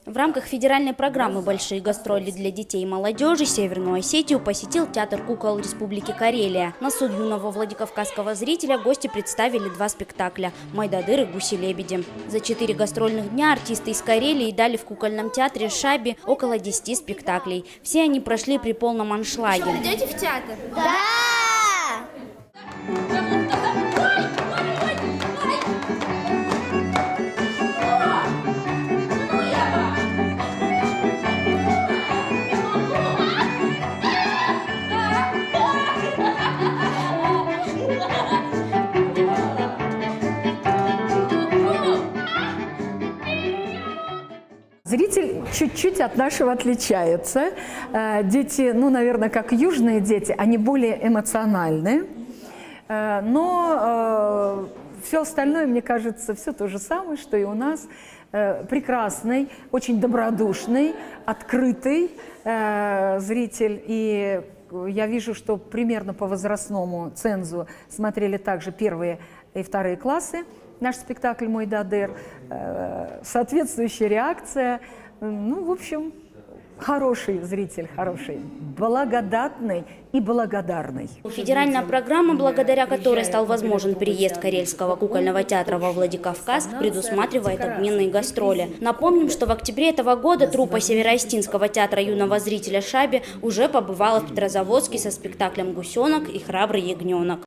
В рамках федеральной программы «Большие гастроли для детей и молодежи» Северную Осетию посетил театр кукол Республики Карелия. На суд юного владикавказского зрителя гости представили 2 спектакля «Майдадыр» и «Гуси-лебеди». За 4 гастрольных дня артисты из Карелии дали в кукольном театре «Шаби» около 10 спектаклей. Все они прошли при полном аншлаге. Вы идете в театр? Да! Зритель чуть-чуть от нашего отличается. Дети, ну, наверное, как южные дети, они более эмоциональны. Но все остальное, мне кажется, все то же самое, что и у нас. Прекрасный, очень добродушный, открытый зритель. И я вижу, что примерно по возрастному цензу смотрели также 1 и 2 классы. Наш спектакль «Майдадыр», соответствующая реакция. Ну, в общем, хороший зритель, хороший, благодатный и благодарный. Федеральная программа, благодаря которой стал возможен переезд Карельского кукольного театра во Владикавказ, предусматривает обменные гастроли. Напомним, что в октябре этого года труппа Североостинского театра юного зрителя «Шаби» уже побывала в Петрозаводске со спектаклем «Гусенок» и «Храбрый ягненок».